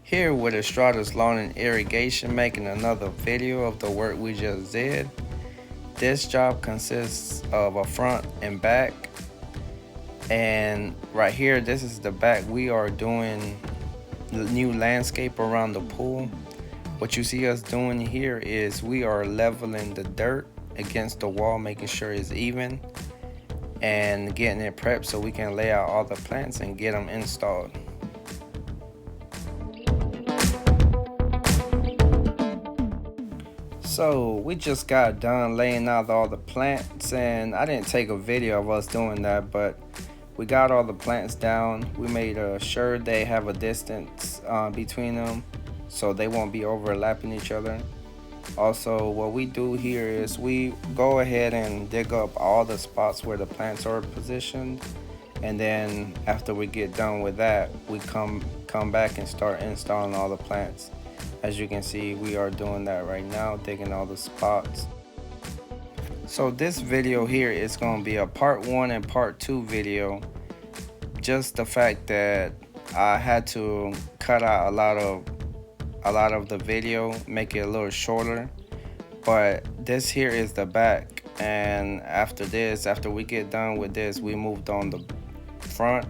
Here with Estrada's Lawn and Irrigation, making another video of the work we just did. This job consists of a front and back, and right here this is the back. We are doing the new landscape around the pool. What you see us doing here is we are leveling the dirt against the wall, making sure it's even and getting it prepped so we can lay out all the plants and get them installed. So we just got done laying out all the plants, and I didn't take a video of us doing that, but we got all the plants down. We made sure they have a distance between them so they won't be overlapping each other. Also, what we do here is we go ahead and dig up all the spots where the plants are positioned, and then after we get done with that, we come back and start installing all the plants. As you can see, we are doing that right now, digging all the spots. So this video here is going to be a part 1 and part 2 video. Just the fact that I had to cut out a lot of the video, make it a little shorter. But this here is the back, and after we get done with this, we moved on the front.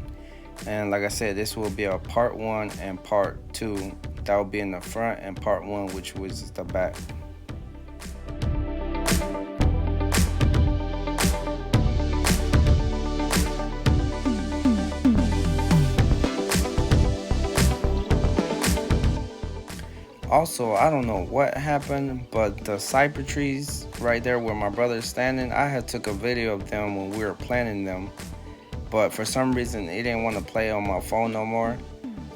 And like I said, this will be a part 1 and part 2. That will be in the front, and part 1, which was the back. Also, I don't know what happened, but the cypress trees right there where my brother's standing, I had took a video of them when we were planting them, but for some reason it didn't want to play on my phone no more.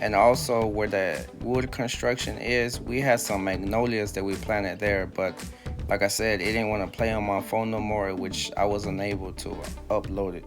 And also where the wood construction is, we had some magnolias that we planted there, but like I said, it didn't want to play on my phone no more, which I wasn't able to upload it.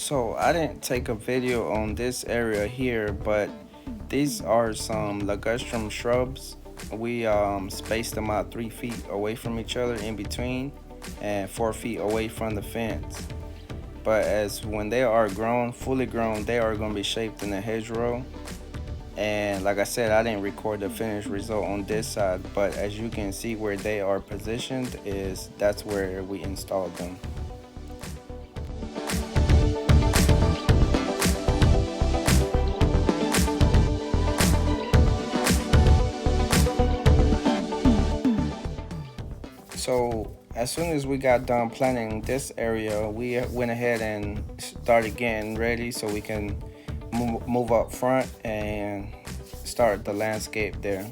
So I didn't take a video on this area here, but these are some Lagashram shrubs. We spaced them out 3 feet away from each other in between and 4 feet away from the fence. But as when they are grown, fully grown, they are going to be shaped in a hedgerow. And like I said, I didn't record the finished result on this side, but as you can see where they are positioned is that's where we installed them. So as soon as we got done planting this area, we went ahead and started getting ready so we can move up front and start the landscape there.